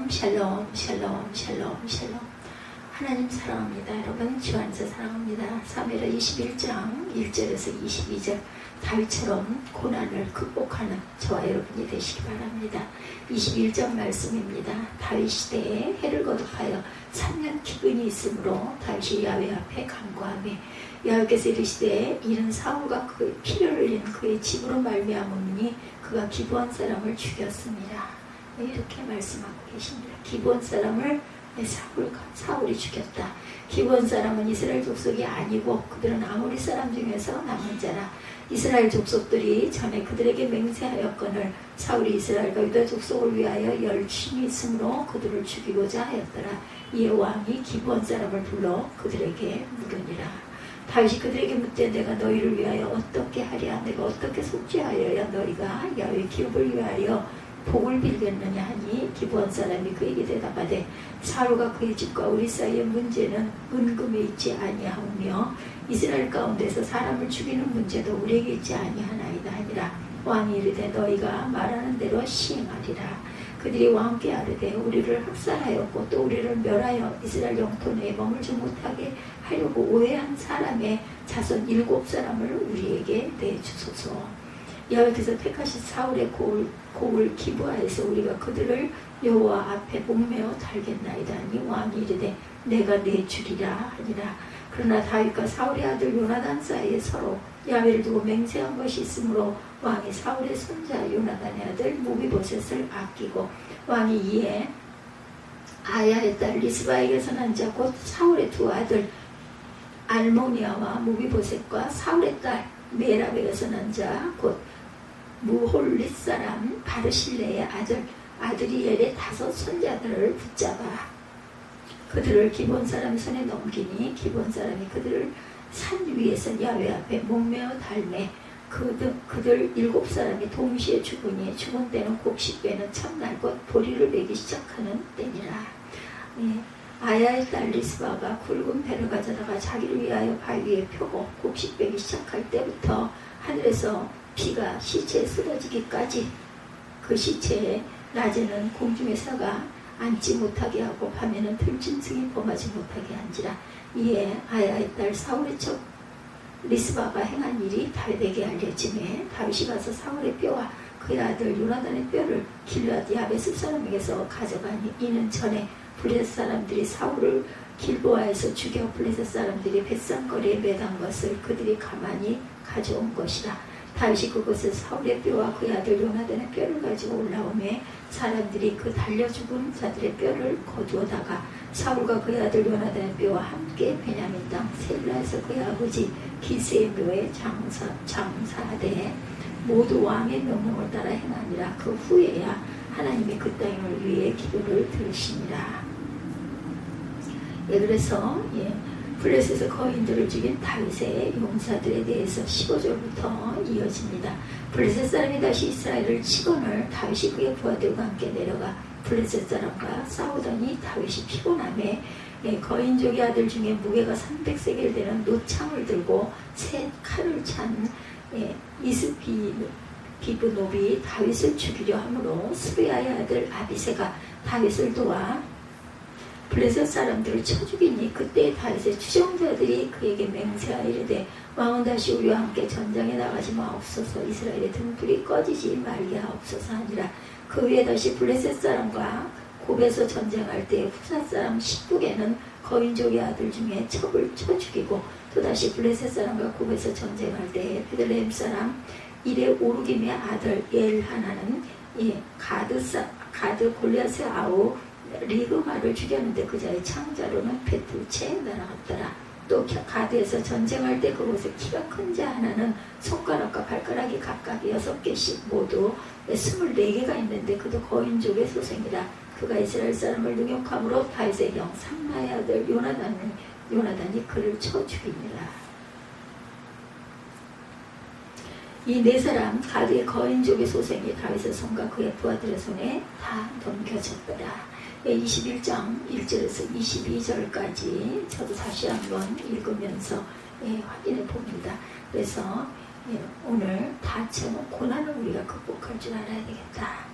샬롬 샬롬 샬롬 샬롬. 하나님 사랑합니다. 여러분 주 안에서 사랑합니다. 사무엘하 21장 1절에서 22절. 다윗처럼 고난을 극복하는 저와 여러분이 되시기 바랍니다. 21절 말씀입니다. 다윗 시대에 해를 거듭하여 3년 기근이 있으므로 다윗이 야훼 앞에 간구하며 야훼께서 이르시되 이는 사울과 그 피를 흘린 그의 집으로 말미암으니 그가 기브온 사람을 죽였습니다. 이렇게 말씀하고 계십니다. 기브온 사람을 사울이 죽였다. 기브온 사람은 이스라엘 족속이 아니고 그들은 아모리 사람 중에서 남은 자라. 이스라엘 족속들이 전에 그들에게 맹세하였거늘 사울이 이스라엘과 유다 족속을 위하여 열심히 있으므로 그들을 죽이고자 하였더라. 이에 왕이 기브온 사람을 불러 그들에게 물으니라. 다윗이 그들에게 묻되 내가 너희를 위하여 어떻게 하랴? 내가 어떻게 속죄하여야 너희가 야훼 기업을 위하여 복을 빌겠느냐 하니 기브온 사람이 그에게 대답하되 사울과 그의 집과 우리 사이의 문제는 은금에 있지 아니하오며 이스라엘 가운데서 사람을 죽이는 문제도 우리에게 있지 아니하나이다 하니라. 왕이 이르되 너희가 말하는 대로 시행하리라. 그들이 왕께 아뢰되 우리를 학살하였고 또 우리를 멸하여 이스라엘 영토 내에 머물지 못하게 하려고 오해한 사람의 자손 7사람을 우리에게 내주소서. 여호와께서 택하신 사울의 고을 기브아에서 우리가 그들을 여호와 앞에 목매어 달겠나이다 하니 왕이 이르되 내가 내주리라 하니라. 그러나 다윗과 사울의 아들 요나단 사이에 서로 야훼를 두고 맹세한 것이 있으므로 왕이 사울의 손자 요나단의 아들 무비보셋을 아끼고 왕이 이에 아야의 딸 리스바에게서 난 자 곧 사울의 두 아들 알모니아와 무비보셋과 사울의 딸 메랍에게서 난 자 곧 무홀릿 사람 바르실레의 아드리엘의 5 손자들을 붙잡아 그들을 기브온 사람 손에 넘기니 기브온 사람이 그들을 산 위에서 야훼 앞에 목매어 달매 그들 7사람이 동시에 죽으니 죽은 때는 곡식배는 첫날 곧 보리를 매기 시작하는 때니라. 아야의 딸 리스바가 굵은 배를 가져다가 자기를 위하여 바위에 펴고 곡식 빼기 시작할 때부터 하늘에서 비가 시체에 쏟아지기까지 그 시체에 낮에는 공중의 사가 앉지 못하게 하고 밤에는 들짐승이 범하지 못하게 한지라. 이에 아야의 딸 사울의 척 리스바가 행한 일이 다윗에게 알려지매 다윗이 가서 사울의 뼈와 그의 아들 요나단의 뼈를 길르앗 야베스 사람에게서 가져가니 이는 전에 블레셋 사람들이 사울을 길보아에서 죽여 블레셋 사람들이 벳산거리에 매단 것을 그들이 가만히 가져온 것이라. 다윗이 그곳에 사울의 뼈와 그의 아들 요나단의 뼈를 가지고 올라오매 사람들이 그 달려 죽은 자들의 뼈를 거두어다가 사울과 그의 아들 요나단의 뼈와 함께 베냐민 땅 셀라에서 그의 아버지 기스의 묘에 장사하되 모두 왕의 명령을 따라 행하니라. 그 후에야 하나님이 그 땅을 위해 기도를 들으시니라. 그래서 블레셋의 거인들을 죽인 다윗의 용사들에 대해서 15절부터 이어집니다. 블레셋 사람이 다시 이스라엘을 치거늘 다윗이 그의 부하들과 함께 내려가 블레셋 사람과 싸우더니 다윗이 피곤함에 거인족의 아들 중에 무게가 300세겔 되는 노창을 들고 새 칼을 찬 이스비브노비 다윗을 죽이려 하므로 스루야의 아들 아비새가 다윗을 도와 블레셋 사람들을 쳐 죽이니 그때 다윗의 추종자들이 그에게 맹세하여 이르되 왕은 다시 우리와 함께 전장에 나가지 마옵소서. 이스라엘의 등불이 꺼지지 말게 하옵소서 하니라. 그 후에 다시 블레셋 사람과 곱에서 전쟁할 때 후사 사람 10북에는 거인족의 아들 중에 첩을 쳐 죽이고 또다시 블레셋 사람과 곱에서 전쟁할 때 베들레헴 사람 일의 오르김의 아들 엘하나는 가드 골리앗의 아우 리그마를 죽였는데 그자의 창자로는 베틀체에 날아갔더라. 또 가드에서 전쟁할 때 그곳에 키가 큰 자 하나는 손가락과 발가락이 각각 6개씩 모두 24개가 있는데 그도 거인족의 소생이라. 그가 이스라엘 사람을 능욕함으로 다윗의 형 삼마의 아들 요나단이 그를 쳐 죽이니라. 이 4사람 가드의 거인족의 소생이 다윗의 손과 그의 부하들의 손에 다 넘겨졌더라. 21장 1절에서 22절까지 저도 다시 한번 읽으면서 확인해 봅니다. 그래서 오늘 다 제목 고난을 우리가 극복할 줄 알아야 되겠다.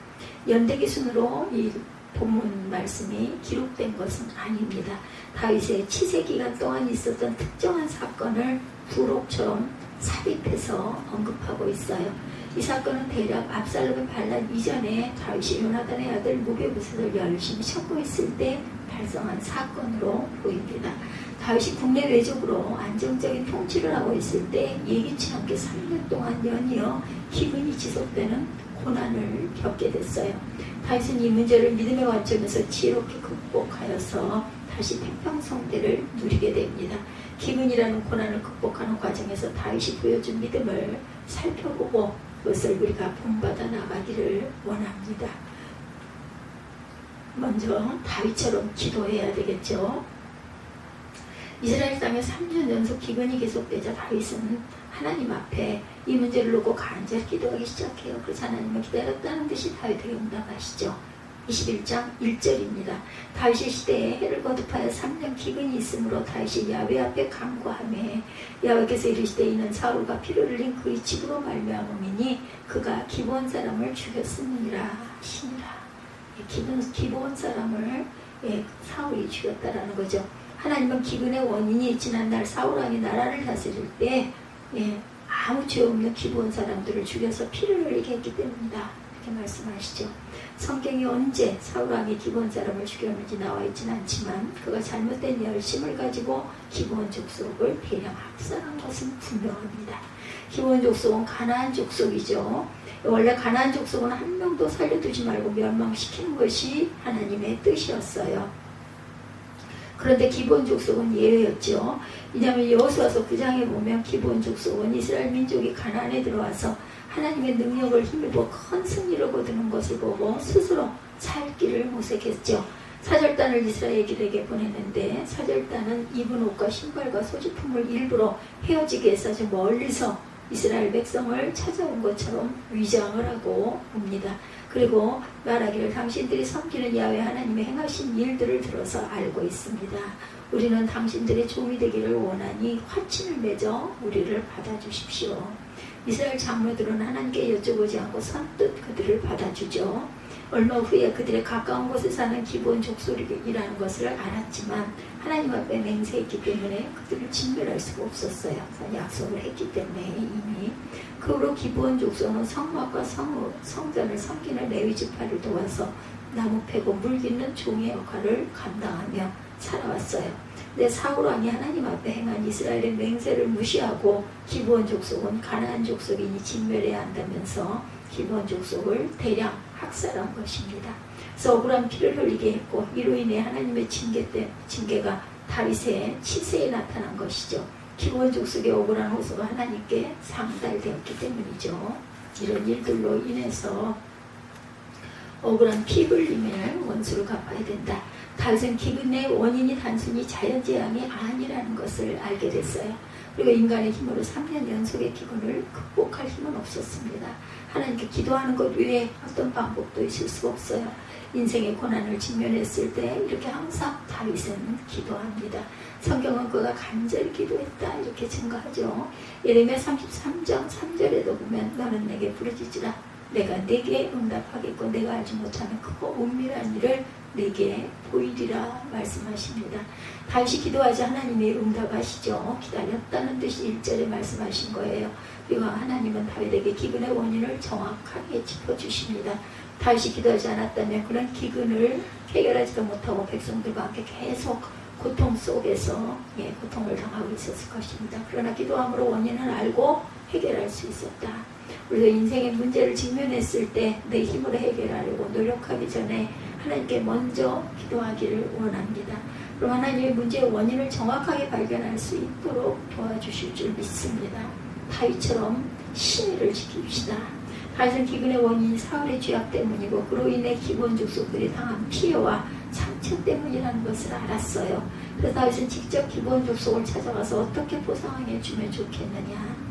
연대기순으로 이 본문 말씀이 기록된 것은 아닙니다. 다윗의 치세 기간 동안 있었던 특정한 사건을 부록처럼 삽입해서 언급하고 있어요. 이 사건은 대략 압살롬의 반란 이전에 다윗이 요나단의 아들 무베보셋을 열심히 척구했을 때 발생한 사건으로 보입니다. 다윗이 국내 외적으로 안정적인 통치를 하고 있을 때 예기치 않게 3년 동안 연이어 기근이 지속되는 고난을 겪게 됐어요. 다윗은 이 문제를 믿음의 관점에서 지혜롭게 극복하여서 다시 태평성대를 누리게 됩니다. 기근이라는 고난을 극복하는 과정에서 다윗이 보여준 믿음을 살펴보고 그것을 우리가 본받아 나가기를 원합니다. 먼저 다윗처럼 기도해야 되겠죠. 이스라엘 땅에 3년 연속 기근이 계속되자 다윗은 하나님 앞에 이 문제를 놓고 간절히 기도하기 시작해요. 그래서 하나님은 기다렸다는 듯이 다윗에게 응답하시죠. 21장 1절입니다. 다윗의 시대에 해를 거듭하여 3년 기근이 있으므로 다윗이 야훼 앞에 간구하매 야훼께서 이르시되 이는 사울과 피를 흘린 그의 집으로 말미암음이니 그가 기브온 사람을 죽였음이니라 하시니라. 기브온 사람을 사울이 죽였다라는 거죠. 하나님은 기근의 원인이 지난날 사울왕이 나라를 다스릴 때 아무 죄 없는 기브온 사람들을 죽여서 피를 흘리게 했기 때문이다. 이렇게 말씀하시죠. 성경이 언제 사울왕이 기브온 사람을 죽였는지 나와 있지는 않지만 그가 잘못된 열심을 가지고 기브온 족속을 대량 학살한 것은 분명합니다. 기브온 족속은 가나안 족속이죠. 원래 가나안 족속은 한 명도 살려두지 말고 멸망시키는 것이 하나님의 뜻이었어요. 그런데 기브온 족속은 예외였죠. 왜냐하면 여호수아서 9장에 보면 기브온 족속은 이스라엘 민족이 가나안에 들어와서 하나님의 능력을 힘입어 큰 승리를 거두는 것을 보고 스스로 살 길을 모색했죠. 사절단을 이스라엘에게 보냈는데 사절단은 입은 옷과 신발과 소지품을 일부러 헤어지게 해서 아주 멀리서 이스라엘 백성을 찾아온 것처럼 위장을 하고 옵니다. 그리고 말하기를 당신들이 섬기는 야훼 하나님의 행하신 일들을 들어서 알고 있습니다. 우리는 당신들의 종이 되기를 원하니 화친을 맺어 우리를 받아주십시오. 이스라엘 장로들은 하나님께 여쭤보지 않고 선뜻 그들을 받아주죠. 얼마 후에 그들의 가까운 곳에 사는 기브온 족속이라는 것을 알았지만 하나님 앞에 맹세했기 때문에 그들을 진멸할 수가 없었어요. 약속을 했기 때문에 이미. 그 후로 기브온 족속은 성막과 성전을 섬기는 레위 지파를 도와서 나무 패고 물 깃는 종의 역할을 감당하며 살아왔어요. 근데 사울왕이 하나님 앞에 행한 이스라엘의 맹세를 무시하고 기브온 족속은 가나안 족속이니 진멸해야 한다면서 기브온 족속을 대량 학살한 것입니다. 그래서 억울한 피를 흘리게 했고 이로 인해 하나님의 징계가 다윗의 치세에 나타난 것이죠. 기브온 족속의 억울한 호소가 하나님께 상달되었기 때문이죠. 이런 일들로 인해서 억울한 피 흘림을 원수를 갚아야 된다. 다윗은 기근의 원인이 단순히 자연재앙이 아니라는 것을 알게 됐어요. 그리고 인간의 힘으로 3년 연속의 기근을 극복할 힘은 없었습니다. 하나님께 기도하는 것 외에 어떤 방법도 있을 수 없어요. 인생의 고난을 직면했을 때 이렇게 항상 다윗은 기도합니다. 성경은 그가 간절히 기도했다 이렇게 증거하죠. 예레미야 33장 3절에도 보면 너는 내게 부르짖으라 내가 내게 응답하겠고 내가 알지 못하는 크고 은밀한 일을 내게 보이리라 말씀하십니다. 다윗이 기도하자 하나님이 응답하시죠. 기다렸다는 듯이 1절에 말씀하신 거예요. 그리고 하나님은 다윗에게 기근의 원인을 정확하게 짚어주십니다. 다윗이 기도하지 않았다면 그런 기근을 해결하지도 못하고 백성들과 함께 계속 고통 속에서 고통을 당하고 있었을 것입니다. 그러나 기도함으로 원인을 알고 해결할 수 있었다. 우리가 인생의 문제를 직면했을 때 내 힘으로 해결하려고 노력하기 전에 하나님께 먼저 기도하기를 원합니다. 그럼 하나님의 문제의 원인을 정확하게 발견할 수 있도록 도와주실 줄 믿습니다. 다윗처럼 신의를 지킵시다. 다윗은 기근의 원인이 사울의 죄악 때문이고 그로 인해 기브온 족속들이 당한 피해와 상처 때문이라는 것을 알았어요. 그래서 다윗은 직접 기브온 족속을 찾아가서 어떻게 보상해 주면 좋겠느냐.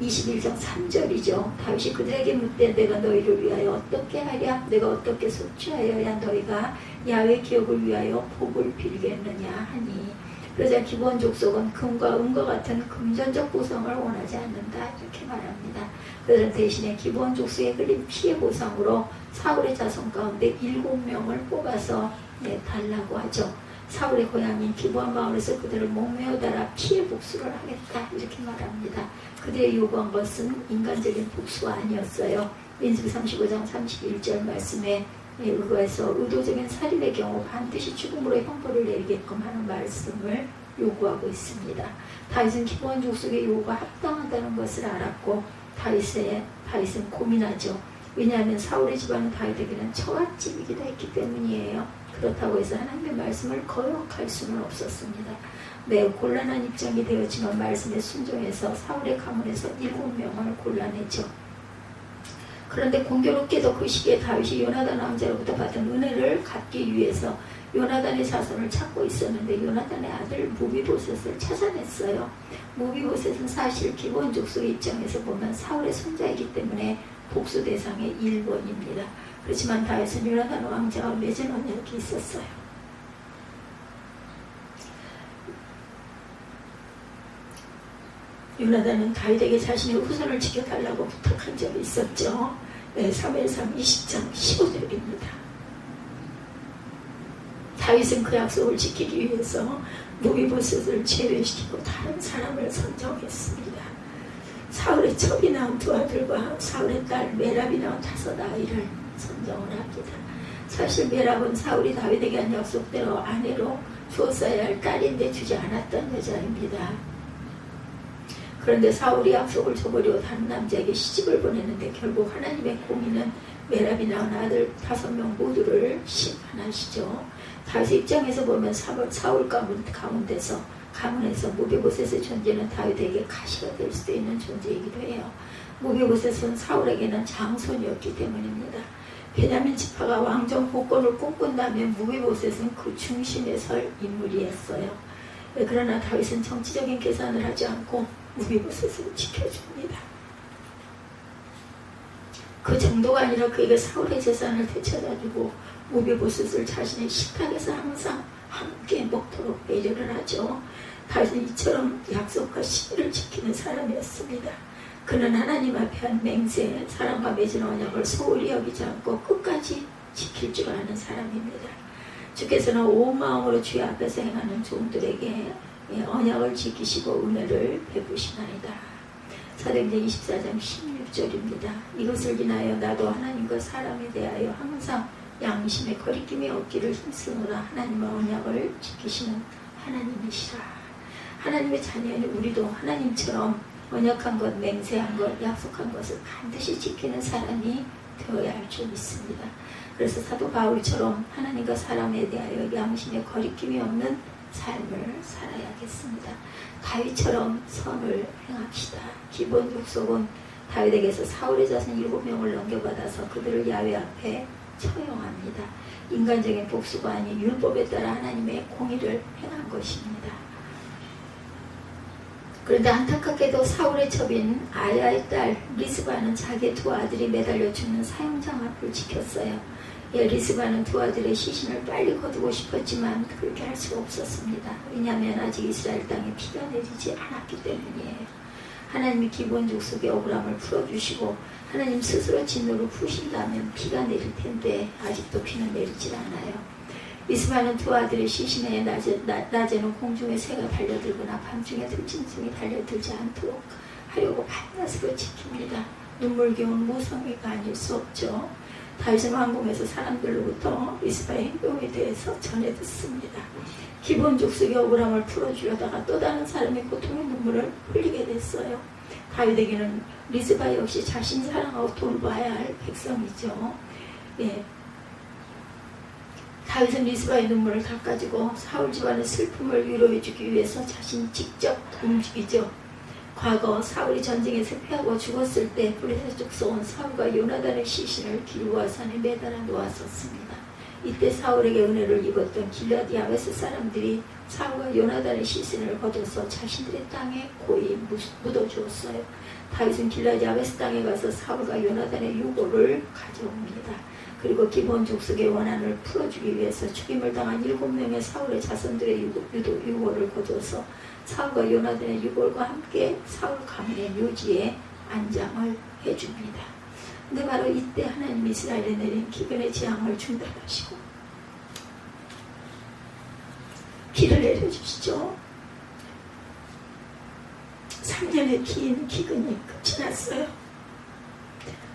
21장 3절이죠. 다윗이 그들에게 묻되 내가 너희를 위하여 어떻게 하랴? 내가 어떻게 속죄하여야 너희가 야훼 기업을 위하여 복을 빌겠느냐 하니 그러자 기본 족속은 금과 은과 같은 금전적 보상을 원하지 않는다 이렇게 말합니다. 그들은 대신에 기본 족속에 걸린 피해 보상으로 사울의 자손 가운데 7명을 뽑아서 달라고 하죠. 사울의 고향인 기브아 마을에서 그들을 목매어 달아 피해 복수를 하겠다 이렇게 말합니다. 그들의 요구한 것은 인간적인 복수가 아니었어요. 민수기 35장 31절 말씀에 의거해서 의도적인 살인의 경우 반드시 죽음으로 형벌을 내리게끔 하는 말씀을 요구하고 있습니다. 다윗은 기브아 족속의 요구가 합당하다는 것을 알았고 다윗은 고민하죠. 왜냐하면 사울의 집안은 다윗에게는 처갓집이기도 했기 때문이에요. 그렇다고 해서 하나님의 말씀을 거역할 수는 없었습니다. 매우 곤란한 입장이 되었지만 말씀에 순종해서 사울의 가문에서 7명을 골라냈죠. 그런데 공교롭게도 그 시기에 다윗이 요나단 왕자로부터 받은 은혜를 갚기 위해서 요나단의 자손을 찾고 있었는데 요나단의 아들 무비보셋을 찾아냈어요. 무비보셋은 사실 기본 족속의 입장에서 보면 사울의 손자이기 때문에 복수 대상의 1번입니다. 그렇지만 다윗은 요나단 왕자와 맺은 언약이 있었어요. 요나단은 다윗에게 자신의 후손을 지켜달라고 부탁한 적이 있었죠. 사무엘상 20장 15절입니다. 다윗은 그 약속을 지키기 위해서 무비보셋을 제외시키고 다른 사람을 선정했습니다. 사울의 첩이 낳은 2아들과 사울의 딸 메랍이 낳은 5아이를 선정을 합니다. 사실 메랍은 사울이 다윗에게 한 약속대로 아내로 주었어야 할 딸인데 주지 않았던 여자입니다. 그런데 사울이 약속을 저버리고 다른 남자에게 시집을 보내는데 결국 하나님의 공의는 메랍이 낳은 아들 5명 모두를 심판하시죠. 다윗의 입장에서 보면 사울 가문에서 무비보셋의 존재는 다윗에게 가시가 될 수도 있는 존재이기도 해요. 무비보셋은 사울에게는 장손이었기 때문입니다. 베냐민 지파가 왕정 복권을 꿈꾼다면 무비보셋은 그 중심에 설 인물이었어요. 그러나 다윗은 정치적인 계산을 하지 않고 무비보셋을 지켜줍니다. 그 정도가 아니라 그에게 사울의 재산을 되찾아주고 무비보셋을 자신의 식탁에서 항상 함께 먹도록 배려를 하죠. 다윗은 이처럼 약속과 시기를 지키는 사람이었습니다. 그는 하나님 앞에 한 맹세, 사람과 맺은 언약을 소홀히 여기지 않고 끝까지 지킬 줄 아는 사람입니다. 주께서는 온 마음으로 주의 앞에서 행하는 종들에게 언약을 지키시고 은혜를 베푸시나이다. 사도행전 24장 16절입니다. 이것을 인하여 나도 하나님과 사람에 대하여 항상 양심에 거리낌이 없기를 힘쓰노라. 하나님의 언약을 지키시는 하나님이시라. 하나님의 자녀인 우리도 하나님처럼 언약한 것, 맹세한 것, 약속한 것을 반드시 지키는 사람이 되어야 할 줄 믿습니다. 그래서 사도 바울처럼 하나님과 사람에 대하여 양심에 거리낌이 없는 삶을 살아야겠습니다. 다윗처럼 선을 행합시다. 기본 족속은 다윗에게서 사울의 자손 7명을 넘겨받아서 그들을 야훼 앞에 처형합니다. 인간적인 복수가 아닌 율법에 따라 하나님의 공의를 행한 것입니다. 그런데 안타깝게도 사울의 첩인 아야의 딸 리스바는 자기의 2아들이 매달려 죽는 사형장 앞을 지켰어요. 리스바는 2아들의 시신을 빨리 거두고 싶었지만 그렇게 할 수가 없었습니다. 왜냐하면 아직 이스라엘 땅에 피가 내리지 않았기 때문이에요. 하나님이 기본 족속의 억울함을 풀어주시고 하나님 스스로 진노를 푸신다면 피가 내릴 텐데 아직도 피는 내리질 않아요. 리스바는 2아들의 시신에 낮에는 공중에 새가 달려들거나 밤중에 들짐승이 달려들지 않도록 하려고 밤낮으로 지킵니다. 눈물겨운 무성의가 아닐 수 없죠. 다윗은 왕궁에서 사람들로부터 리스바의 행동에 대해서 전해 듣습니다. 기본 족속의 억울함을 풀어주려다가 또 다른 사람의 고통의 눈물을 흘리게 됐어요. 다윗에게는 리스바 역시 자신 사랑하고 돌봐야 할 백성이죠. 다윗은 리스바의 눈물을 닦아주고 사울 집안의 슬픔을 위로해주기 위해서 자신이 직접 움직이죠. 과거 사울이 전쟁에서 패하고 죽었을 때 블레셋 족속은 사울과 요나단의 시신을 길보아 산에 매달아 놓았었습니다. 이때 사울에게 은혜를 입었던 길앗 야베스 사람들이 사울과 요나단의 시신을 거둬서 자신들의 땅에 고이 묻어주었어요. 다윗은 길앗 야베스 땅에 가서 사울과 요나단의 유골을 가져옵니다. 그리고 기브온 족속의 원한을 풀어주기 위해서 죽임을 당한 7명의 사울의 자손들의 유골을 거둬서 사울과 요나단의 유골과 함께 사울 가문의 묘지에 안장을 해줍니다. 근데 바로 이때 하나님 이스라엘에 내린 기근의 재앙을 중단하시고 비를 내려주시죠. 3년의 긴 기근이 끝이 났어요.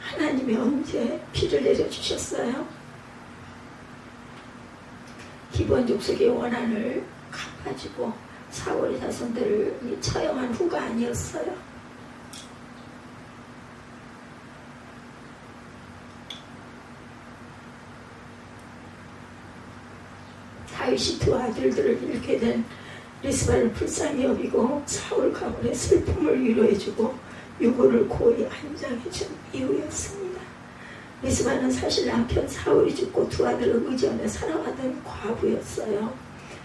하나님이 언제 비를 내려주셨어요? 기브온 족속의 원한을 갚아주고 사울의 자손들을 처형한 후가 아니었어요. 다윗이 두 아들들을 잃게 된 리스바를 불쌍히 여기고 사울 가문의 슬픔을 위로해주고 유골을 고이 안장해준 이유였습니다. 리스바는 사실 남편 사울이 죽고 두 아들을 의지하며 살아가던 과부였어요.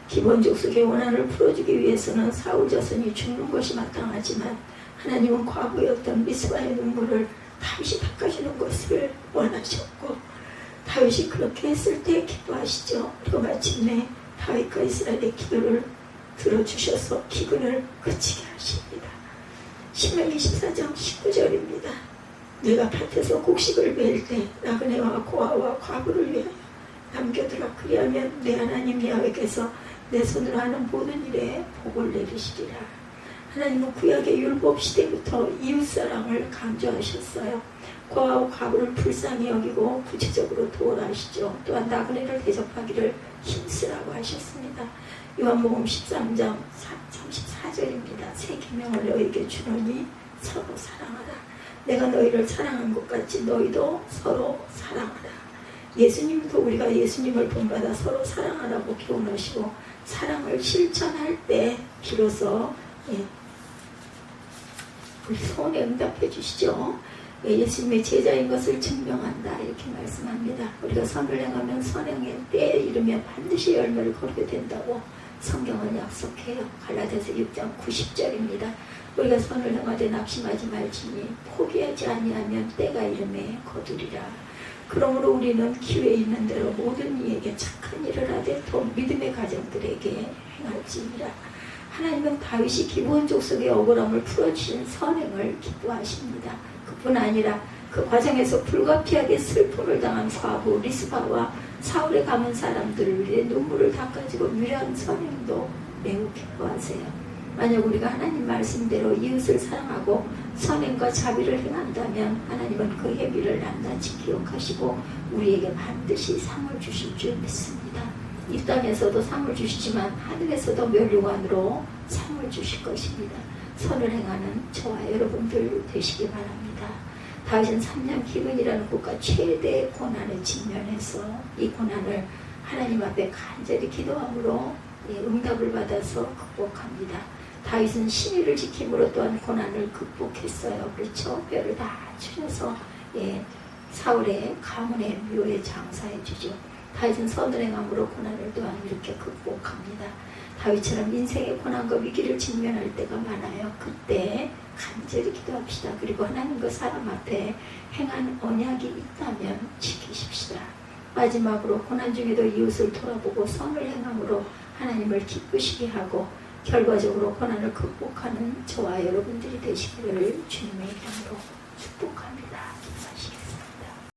기브온 족속의 원한을 풀어주기 위해서는 사울 자손이 죽는 것이 마땅하지만 하나님은 과부였던 리스바의 눈물을 다윗이 닦아주는 것을 원하셨고 다윗이 그렇게 했을 때 기뻐하시죠. 그리고 마침내 다윗과 이스라엘의 기도를 들어주셔서 기근을 그치게 하십니다. 신명기 14장 19절입니다. 내가 밭에서 곡식을 베일 때 나그네와 고아와 과부를 위하여 남겨두라. 그리하면 내 하나님 여호와께서 내 손으로 하는 모든 일에 복을 내리시리라. 하나님은 구약의 율법 시대부터 이웃사랑을 강조하셨어요. 고아와 과부를 불쌍히 여기고 구체적으로 도우라 하시죠. 또한 나그네를 대접하기를 힘쓰라고 하셨습니다. 요한복음 13장 34절입니다. 새 계명을 너희에게 주노니 서로 사랑하라. 내가 너희를 사랑한 것 같이 너희도 서로 사랑하라. 예수님도 우리가 예수님을 본받아 서로 사랑하라고 교훈하시고 사랑을 실천할 때 비로소 우리 소원에 응답해 주시죠. 예수님의 제자인 것을 증명한다 이렇게 말씀합니다. 우리가 선을 행하면 선행의 때에 이르면 반드시 열매를 거두게 된다고 성경은 약속해요. 갈라디아서 6장 90절입니다. 우리가 선을 행하되 낙심하지 말지니 포기하지 아니하면 때가 이르매 거두리라. 그러므로 우리는 기회 있는 대로 모든 이에게 착한 일을 하되 또 믿음의 가정들에게 행할지니라. 하나님은 다윗이 기브온 족속의 억울함을 풀어주신 선행을 기뻐하십니다. 그뿐 아니라 그 과정에서 불가피하게 슬픔을 당한 과부 리스바와 사울의 가문 사람들을 위해 눈물을 닦아주고 위대한 선행도 매우 기뻐하세요. 만약 우리가 하나님 말씀대로 이웃을 사랑하고 선행과 자비를 행한다면 하나님은 그 예비를 낱낱이 기억하시고 우리에게 반드시 상을 주실 줄 믿습니다. 이 땅에서도 상을 주시지만 하늘에서도 멸류관으로 상을 주실 것입니다. 선을 행하는 저와 여러분들 되시기 바랍니다. 다윗은 3년 기근이라는 국가 최대의 고난에 직면해서 이 고난을 하나님 앞에 간절히 기도함으로 응답을 받아서 극복합니다. 다윗은 신의를 지킴으로 또한 고난을 극복했어요. 그렇죠? 뼈를 다 추려서 사울의 가문의 묘에 장사해 주죠. 다윗은 선을 행함으로 고난을 또한 이렇게 극복합니다. 다윗처럼 인생의 고난과 위기를 직면할 때가 많아요. 그때 간절히 기도합시다. 그리고 하나님과 사람 앞에 행한 언약이 있다면 지키십시다. 마지막으로 고난 중에도 이웃을 돌아보고 선을 행함으로 하나님을 기쁘시게 하고 결과적으로 고난을 극복하는 저와 여러분들이 되시기를 주님의 이름으로 축복합니다.